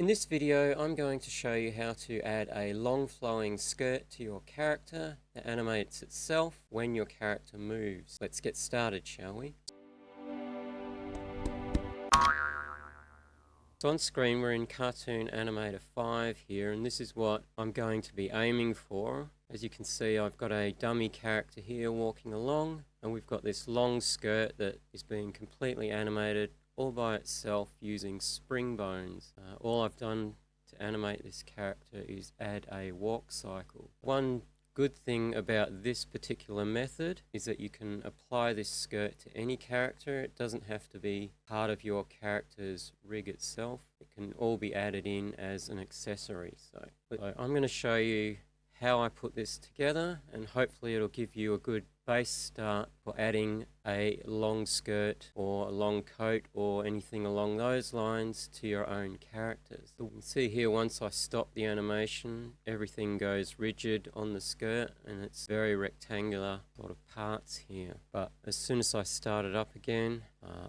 this video, I'm going to show you how to add a long flowing skirt to your character that animates itself when your character moves. Let's get started, shall we? So on screen we're in Cartoon Animator 5 here, and this is what I'm going to be aiming for. As you can see, I've got a dummy character here walking along, and we've got this long skirt that is being completely animated all by itself using spring bones. All I've done to animate this character is add a walk cycle. One good thing about this particular method is that you can apply this skirt to any character. It doesn't have to be part of your character's rig itself. It can all be added in as an accessory. So I'm going to show you how I put this together, and hopefully it'll give you a good base start for adding a long skirt or a long coat or anything along those lines to your own characters. So you can see here, once I stop the animation, everything goes rigid on the skirt and it's very rectangular sort of parts here. But as soon as I start it up again,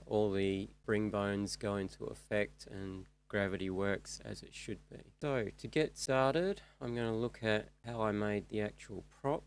all the spring bones go into effect and gravity works as it should be. So to get started, I'm going to look at how I made the actual prop.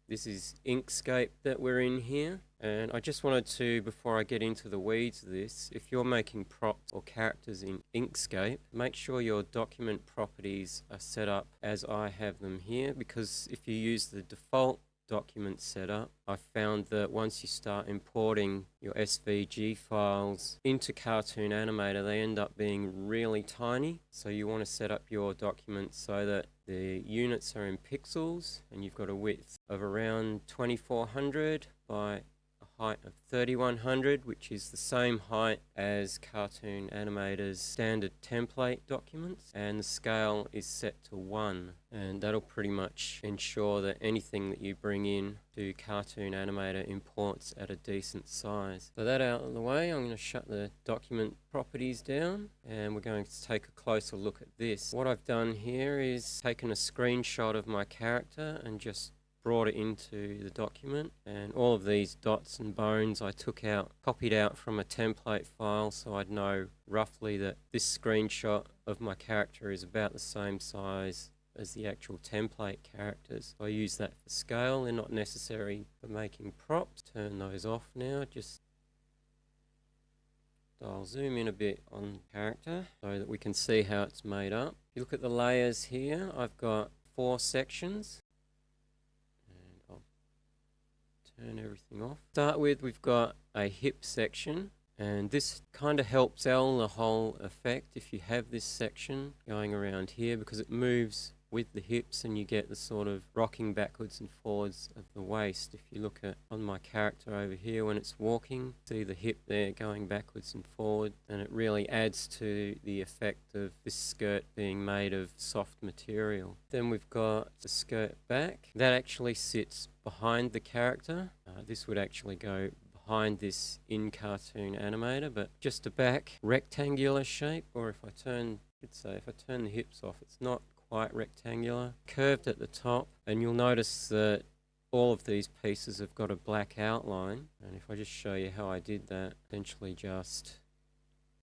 This is Inkscape that we're in here, and I just wanted to, before I get into the weeds of this, if you're making props or characters in Inkscape, make sure your document properties are set up as I have them here, because if you use the default document setup, I found that once you start importing your SVG files into Cartoon Animator, they end up being really tiny. So you want to set up your document so that the units are in pixels, and you've got a width of around 2400 by a height of 3100, which is the same height as Cartoon Animator's standard template documents, and the scale is set to 1, and that'll pretty much ensure that anything that you bring in to Cartoon Animator imports at a decent size. So that out of the way, I'm going to shut the document properties down, and we're going to take a closer look at this. What I've done here is taken a screenshot of my character and just brought it into the document, and all of these dots and bones I took out, copied out from a template file, so I'd know roughly that this screenshot of my character is about the same size as the actual template characters. So I use that for scale. They're not necessary for making props. Turn those off now. I'll zoom in a bit on character so that we can see how it's made up. If you look at the layers here, I've got 4 sections. Turn everything off. Start with, we've got a hip section, and this kind of helps sell the whole effect if you have this section going around here, because it moves with the hips and you get the sort of rocking backwards and forwards of the waist. If you look at on my character over here, when it's walking, see the hip there going backwards and forward, and it really adds to the effect of this skirt being made of soft material. Then we've got the skirt back. That actually sits behind the character. This would actually go behind this in Cartoon Animator, but just a back rectangular shape, or if I turn the hips off, it's not quite rectangular, curved at the top, and you'll notice that all of these pieces have got a black outline. And if I just show you how I did that, essentially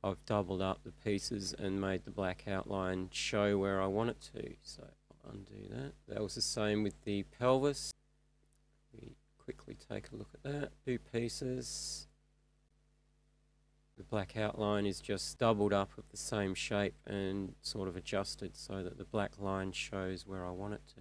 I've doubled up the pieces and made the black outline show where I want it to. So I'll undo that. That was the same with the pelvis. We quickly take a look at that. 2 pieces. The black outline is just doubled up of the same shape and sort of adjusted so that the black line shows where I want it to.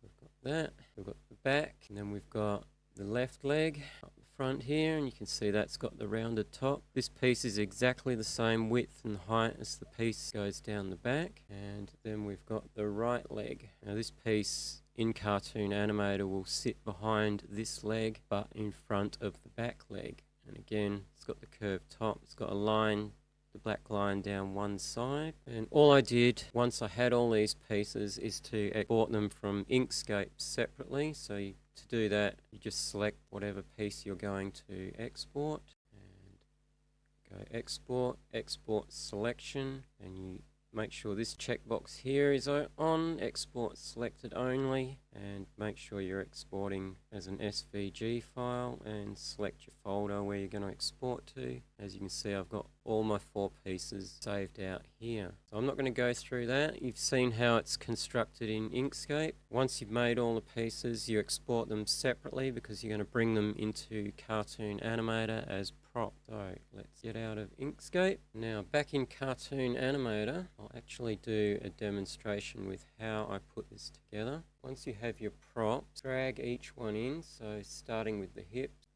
We've got that. We've got the back, and then we've got the left leg up the front here, and you can see that's got the rounded top. This piece is exactly the same width and height as the piece goes down the back. And then we've got the right leg. Now this piece in Cartoon Animator will sit behind this leg but in front of the back leg. And again, it's got the curved top, it's got a line, the black line down one side. And all I did once I had all these pieces is to export them from Inkscape separately. So to do that, you just select whatever piece you're going to export, and go export, export selection, and you make sure this checkbox here is on, export selected only, and make sure you're exporting as an SVG file, and select your folder where you're going to export to. As you can see, I've got all my 4 pieces saved out here. So I'm not going to go through that. You've seen how it's constructed in Inkscape. Once you've made all the pieces, you export them separately because you're going to bring them into Cartoon Animator as prop. So let's get out of Inkscape. Now back in Cartoon Animator, I'll actually do a demonstration with how I put this together. Once you have your props, drag each one in. So starting with the hips,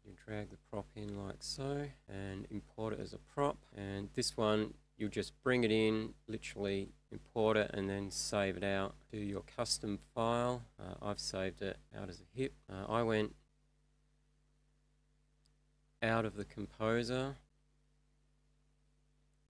you drag the prop in like so and import it as a prop. And this one, you'll just bring it in, literally import it and then save it out to your custom file. I've saved it out as a hip. I went out of the composer,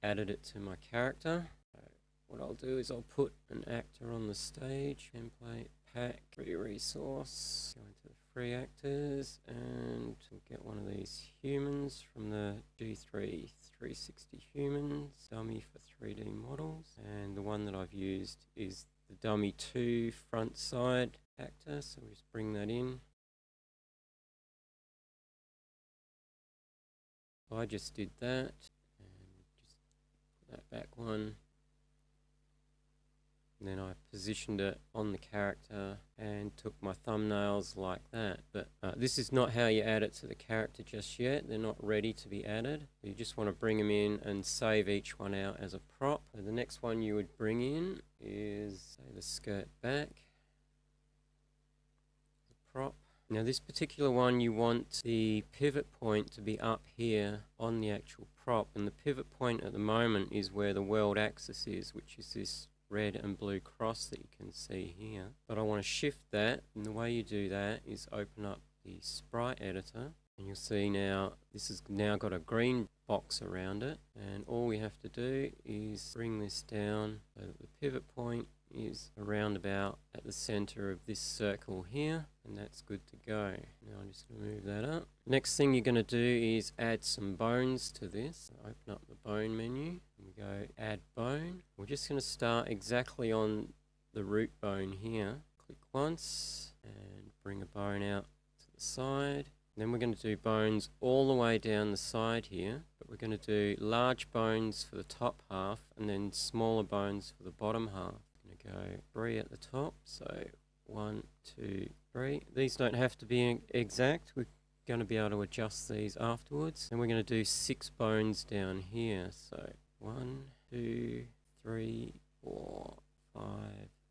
added it to my character. So what I'll do is I'll put an actor on the stage, template, pack, free resource, go into the free actors, and we'll get one of these humans from the G3 360 humans, dummy for 3D models, and the one that I've used is the dummy 2 front side actor, so we just bring that in. I just did that, and just put that back one, and then I positioned it on the character and took my thumbnails like that. But this is not how you add it to the character just yet. They're not ready to be added. You just want to bring them in and save each one out as a prop. So the next one you would bring in is, say, the skirt back, the prop. Now this particular one, you want the pivot point to be up here on the actual prop, and the pivot point at the moment is where the world axis is, which is this red and blue cross that you can see here. But I want to shift that, and the way you do that is open up the sprite editor, and you'll see now this has now got a green box around it, and all we have to do is bring this down so that the pivot point is around about at the center of this circle here, and that's good to go. Now I'm just going to move that up. Next thing you're going to do is add some bones to this. So open up the bone menu and we go add bone. We're just going to start exactly on the root bone here. Click once and bring a bone out to the side. Then we're going to do bones all the way down the side here, but we're going to do large bones for the top half and then smaller bones for the bottom half. Go 3 at the top, so 1, 2, 3. These don't have to be exact. We're going to be able to adjust these afterwards. And we're going to do 6 bones down here. So 1, 2, 3, 4, 5,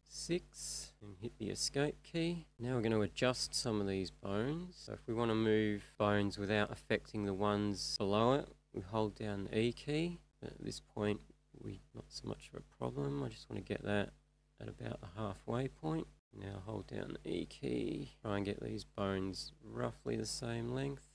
6, and hit the escape key. Now we're going to adjust some of these bones. So if we want to move bones without affecting the ones below it, we hold down the E key. At this point, not so much of a problem. I just want to get that at about the halfway point. Now hold down the E key, try and get these bones roughly the same length.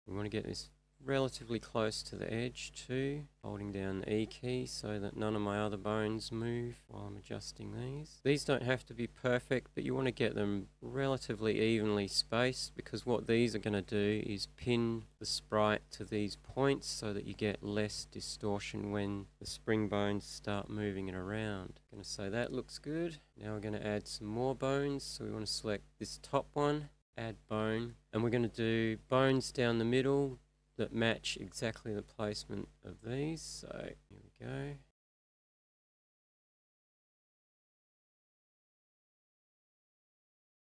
We want to get this relatively close to the edge too, holding down the E key so that none of my other bones move while I'm adjusting these. These don't have to be perfect, but you want to get them relatively evenly spaced, because what these are going to do is pin the sprite to these points so that you get less distortion when the spring bones start moving it around. I'm going to say that looks good. Now we're going to add some more bones, so we want to select this top one, add bone, and we're going to do bones down the middle that match exactly the placement of these. So here we go.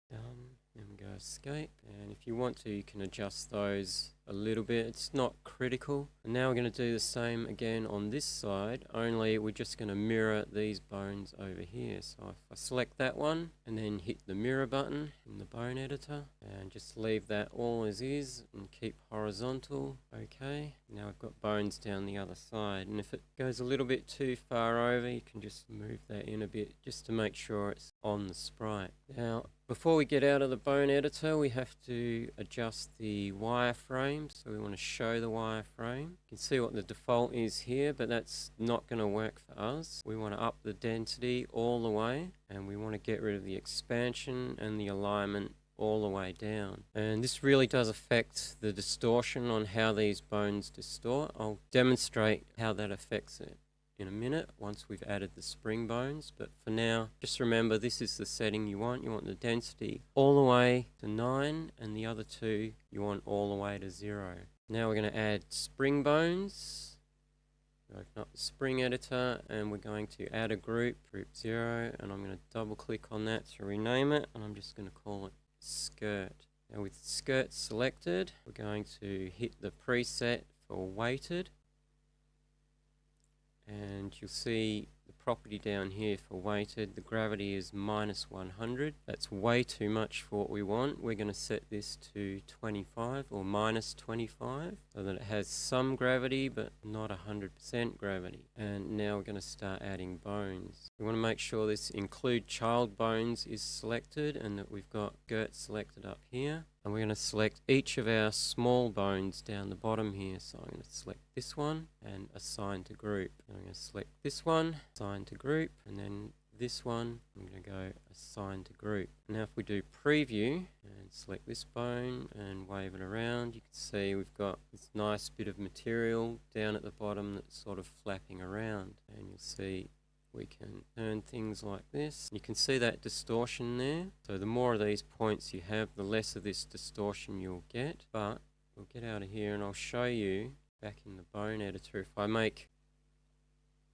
Done. Then we go escape, and if you want to, you can adjust those a little bit. It's not critical. And now we're going to do the same again on this side, only we're just going to mirror these bones over here. So if I select that one and then hit the mirror button in the bone editor and just leave that all as is and keep horizontal. Okay, now I've got bones down the other side, and if it goes a little bit too far over, you can just move that in a bit just to make sure it's on the sprite. Now before we get out of the bone editor, we have to adjust the wireframe. So we want to show the wireframe. You can see what the default is here, but that's not going to work for us. We want to up the density all the way, and we want to get rid of the expansion and the alignment all the way down. And this really does affect the distortion on how these bones distort. I'll demonstrate how that affects it. in a minute once we've added the spring bones, but for now, just remember this is the setting you want. You want the density all the way to 9, and the other two you want all the way to 0. Now we're going to add spring bones. Open up the spring editor, and we're going to add a group 0, and I'm going to double click on that to rename it, and I'm just going to call it skirt. Now with skirt selected, we're going to hit the preset for weighted, and you'll see the property down here for weighted. The gravity is -100. That's way too much for what we want. We're going to set this to 25 or -25 so that it has some gravity but not 100% gravity. And now we're going to start adding bones. We want to make sure this include child bones is selected and that we've got skirt selected up here. And we're going to select each of our small bones down the bottom here. So I'm going to select this one and assign to group. And I'm going to select this one, assign to group, and then this one, I'm going to go assign to group. Now if we do preview and select this bone and wave it around, you can see we've got this nice bit of material down at the bottom that's sort of flapping around. And you'll see we can turn things like this. You can see that distortion there. So the more of these points you have, the less of this distortion you'll get. But we'll get out of here and I'll show you back in the bone editor. If I make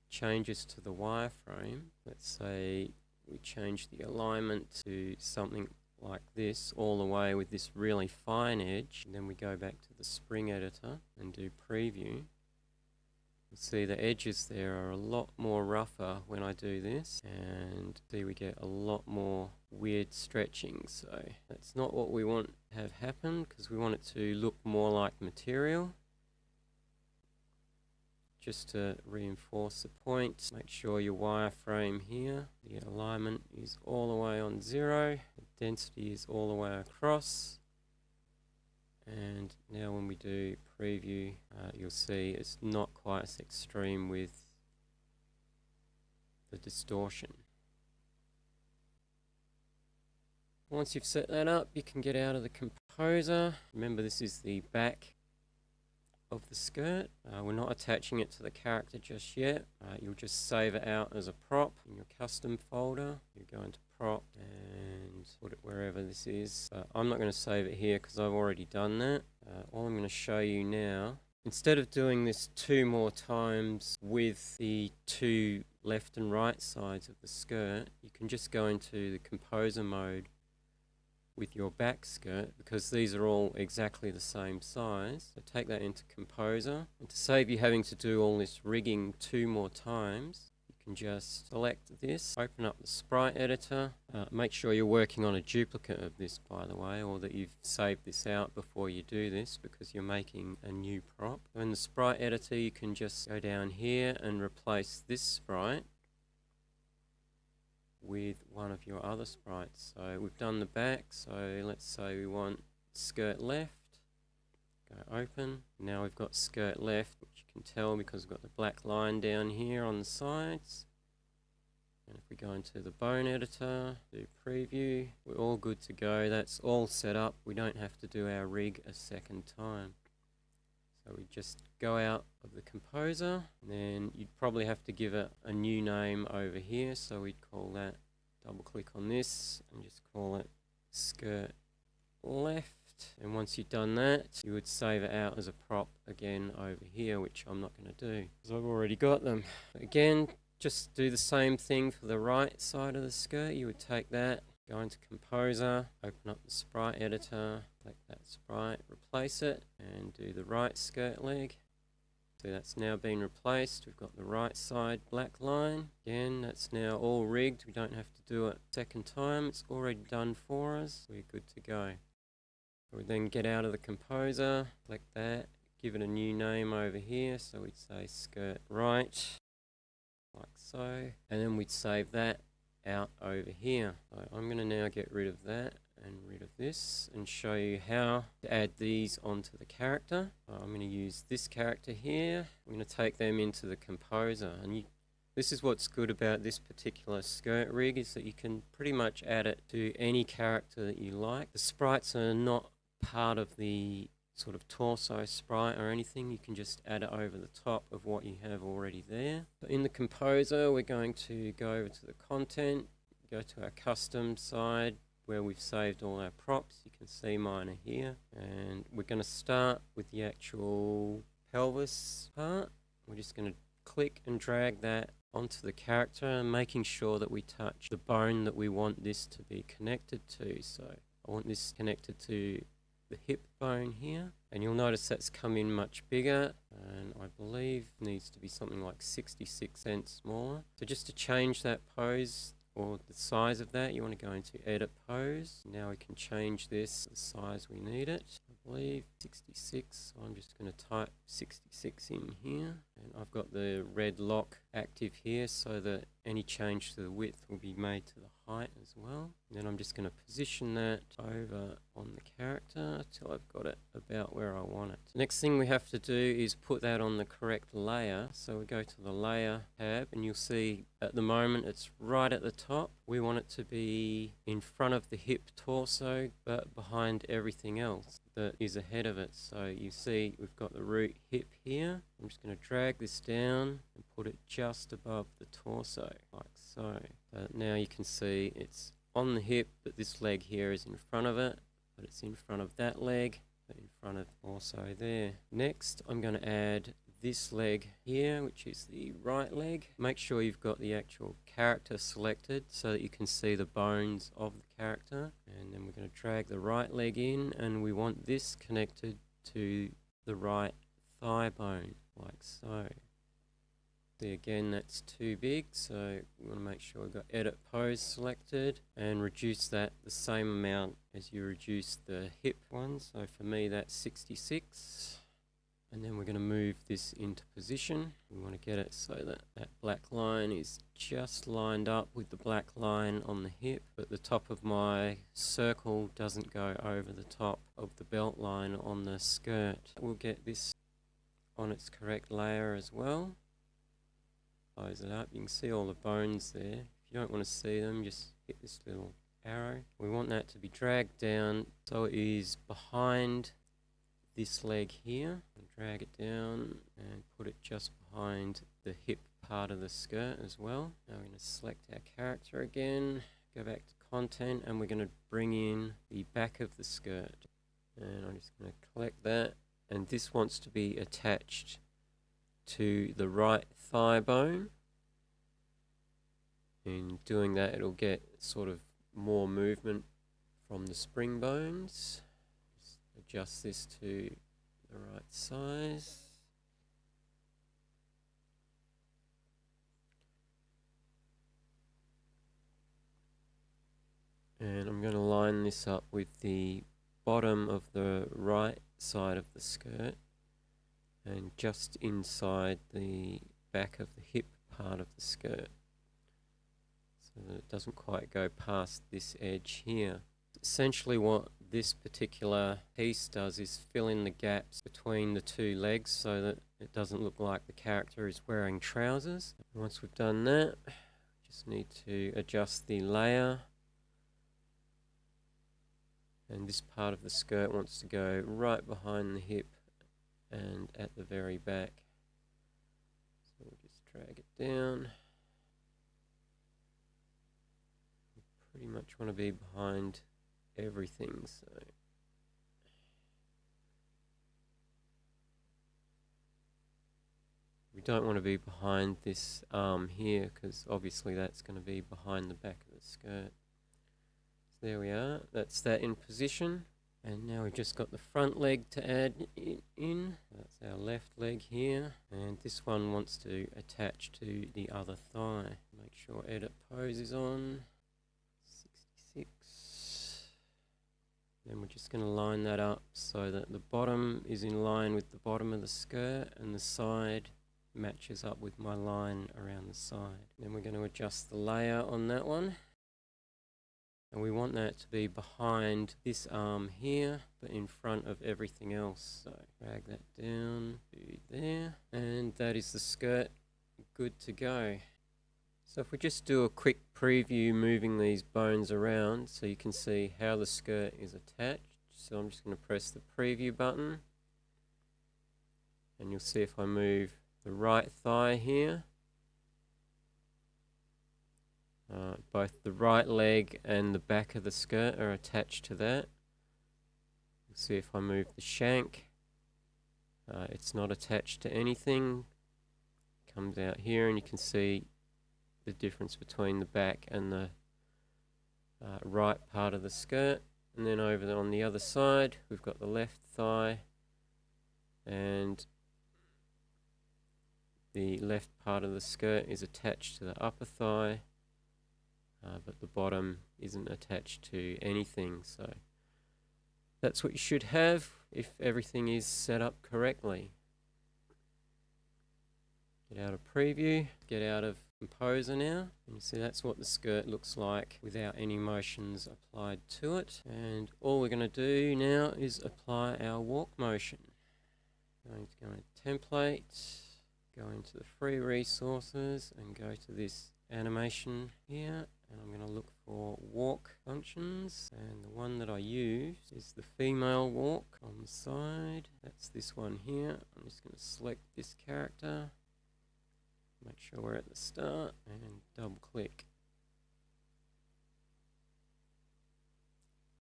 changes to the wireframe, let's say we change the alignment to something like this all the way with this really fine edge, and then we go back to the spring editor and do preview. You see the edges there are a lot more rougher when I do this, and see we get a lot more weird stretching. So that's not what we want to have happen, because we want it to look more like material. Just to reinforce the point, make sure your wireframe here, the alignment is all the way on 0, the density is all the way across. And now when we do preview, you'll see it's not quite as extreme with the distortion. Once you've set that up, you can get out of the composer. Remember, this is the back of the skirt. We're not attaching it to the character just yet. You'll just save it out as a prop in your custom folder. You go into prop and put it wherever this is. I'm not going to save it here because I've already done that. All I'm going to show you now, instead of doing this 2 more times with the 2 left and right sides of the skirt, you can just go into the composer mode with your back skirt, because these are all exactly the same size. So take that into composer, and to save you having to do all this rigging 2 more times, you can just select this, open up the sprite editor. Make sure you're working on a duplicate of this, by the way, or that you've saved this out before you do this, because you're making a new prop. In the sprite editor, you can just go down here and replace this sprite with one of your other sprites. So we've done the back, so let's say we want skirt left. Go open. Now we've got skirt left, which you can tell because we've got the black line down here on the sides. And if we go into the bone editor, do preview, we're all good to go. That's all set up. We don't have to do our rig a second time. So we just go out of the composer, and then you'd probably have to give it a new name over here. So we'd call that, double click on this and just call it skirt left. And once you've done that, you would save it out as a prop again over here, which I'm not going to do because I've already got them. Again, just do the same thing for the right side of the skirt. You would take that, go into composer, open up the sprite editor, select that sprite, replace it, and do the right skirt leg. So that's now been replaced. We've got the right side black line. Again, that's now all rigged. We don't have to do it a second time. It's already done for us. We're good to go. We then get out of the composer, select that, give it a new name over here. So we'd say skirt right, like so. And then we'd save that out over here. So I'm going to now get rid of that and rid of this and show you how to add these onto the character. I'm going to use this character here. I'm going to take them into the composer, and this is what's good about this particular skirt rig, is that you can pretty much add it to any character that you like. The sprites are not part of the sort of torso sprite or anything, you can just add it over the top of what you have already there. So in the composer, we're going to go over to the content, go to our custom side where we've saved all our props. You can see mine are here, and we're going to start with the actual pelvis part. We're just going to click and drag that onto the character, making sure that we touch the bone that we want this to be connected to. So I want this connected to the hip bone here, and you'll notice that's come in much bigger, and I believe needs to be something like 66 cents smaller. So just to change that pose or the size of that, you want to go into edit pose. Now we can change this to the size we need it. I believe 66, so I'm just going to type 66 in here, and I've got the red lock active here so that any change to the width will be made to the height as well. And then I'm just going to position that over on the character till I've got it about where I want it. The next thing we have to do is put that on the correct layer. So we go to the layer tab, and you'll see at the moment it's right at the top. We want it to be in front of the hip torso but behind everything else that is ahead of it. So you see we've got the root hip here. I'm just going to drag this down and put it just above the torso like so. Now you can see it's on the hip, but this leg here is in front of it, but it's in front of that leg, but in front of also there. Next, I'm going to add this leg here, which is the right leg. Make sure you've got the actual character selected so that you can see the bones of the character. And then we're going to drag the right leg in, and we want this connected to the right thigh bone, like so. See, again, that's too big, so we want to make sure we've got edit pose selected and reduce that the same amount as you reduce the hip one. So for me, that's 66. And then we're going to move this into position. We want to get it so that that black line is just lined up with the black line on the hip, but the top of my circle doesn't go over the top of the belt line on the skirt. We'll get this on its correct layer as well. Close it up. You can see all the bones there. If you don't want to see them, just hit this little arrow. We want that to be dragged down so it is behind this leg here. Drag it down and put it just behind the hip part of the skirt as well. Now we're going to select our character again, go back to content, and we're going to bring in the back of the skirt. And I'm just going to collect that, and this wants to be attached to the right thigh bone. In doing that, it'll get sort of more movement from the spring bones. Just adjust this to the right size. And I'm going to line this up with the bottom of the right side of the skirt and just inside the back of the hip part of the skirt, so that it doesn't quite go past this edge here. Essentially what this particular piece does is fill in the gaps between the two legs so that it doesn't look like the character is wearing trousers. Once we've done that, just need to adjust the layer, and this part of the skirt wants to go right behind the hip and at the very back. So we'll just drag it down. We pretty much want to be behind everything, so we don't want to be behind this arm here, because obviously that's going to be behind the back of the skirt. So there we are, that's that in position. And now we've just got the front leg to add in. That's our left leg here. And this one wants to attach to the other thigh. Make sure edit pose is on. 66. Then we're just going to line that up so that the bottom is in line with the bottom of the skirt and the side matches up with my line around the side. Then we're going to adjust the layer on that one. And we want that to be behind this arm here, but in front of everything else. So drag that down to there, and that is the skirt good to go. So if we just do a quick preview moving these bones around so you can see how the skirt is attached. So I'm just going to press the preview button, And you'll see if I move the right thigh here, both the right leg and the back of the skirt are attached to that. You'll see if I move the shank, it's not attached to anything. Comes out here and you can see the difference between the back and the right part of the skirt. And then over on the other side we've got the left thigh, and the left part of the skirt is attached to the upper thigh, but the bottom isn't attached to anything. So that's what you should have if everything is set up correctly. Get out of preview, get out of composer now, and you see that's what the skirt looks like without any motions applied to it. And all we're going to do now is apply our walk motion. Going to go into template, go into the free resources and go to this animation here, and I'm going to look for walk functions, and the one that I use is the female walk on the side. That's this one here. I'm just going to select this character, make sure we're at the start, and double click.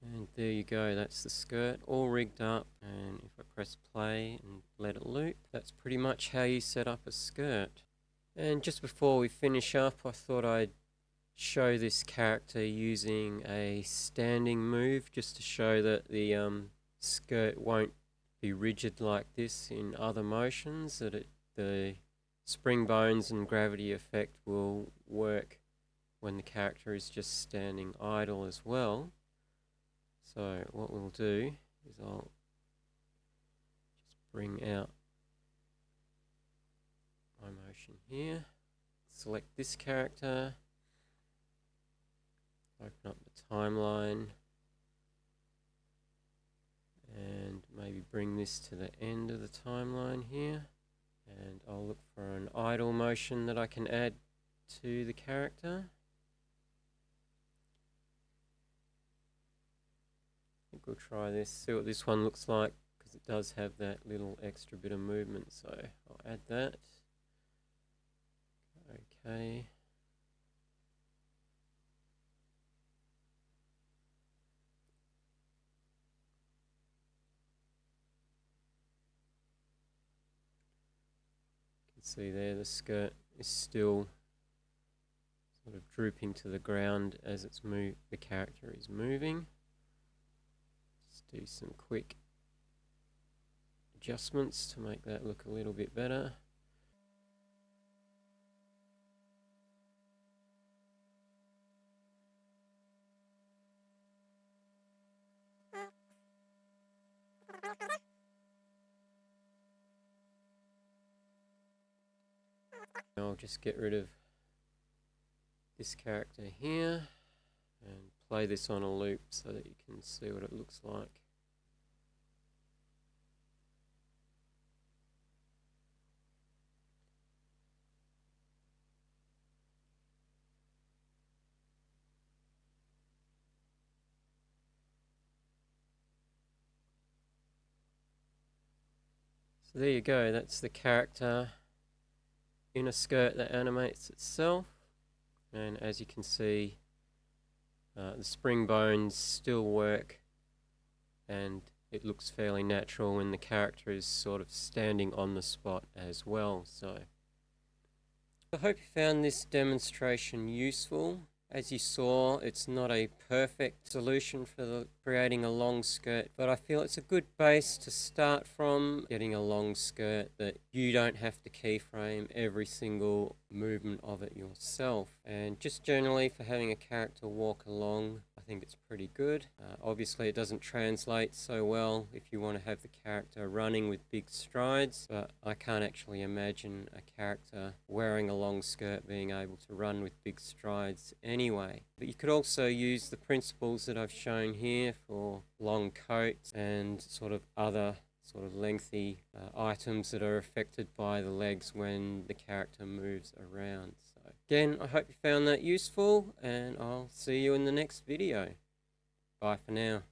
And there you go, that's the skirt all rigged up, and if I press play and let it loop, that's pretty much how you set up a skirt. And just before we finish up, I thought I'd show this character using a standing move, just to show that the skirt won't be rigid like this in other motions, that the spring bones and gravity effect will work when the character is just standing idle as well. So what we'll do is I'll just bring out my motion here, select this character, open up the timeline, and maybe bring this to the end of the timeline here. And I'll look for an idle motion that I can add to the character. I think we'll try this, see what this one looks like, because it does have that little extra bit of movement, so I'll add that. Okay. See there, the skirt is still sort of drooping to the ground as the character is moving. Just do some quick adjustments to make that look a little bit better. I'll just get rid of this character here and play this on a loop so that you can see what it looks like. So there you go, that's the character in a skirt that animates itself, and as you can see, the spring bones still work and it looks fairly natural when the character is sort of standing on the spot as well. So I hope you found this demonstration useful. As you saw, it's not a perfect solution for creating a long skirt, but I feel it's a good base to start from, getting a long skirt that you don't have to keyframe every single movement of it yourself. And just generally for having a character walk along, I think it's pretty good. Obviously it doesn't translate so well if you want to have the character running with big strides, but I can't actually imagine a character wearing a long skirt being able to run with big strides anyway. But you could also use the principles that I've shown here for long coats and sort of other sort of lengthy items that are affected by the legs when the character moves around. So again, I hope you found that useful, and I'll see you in the next video. Bye for now.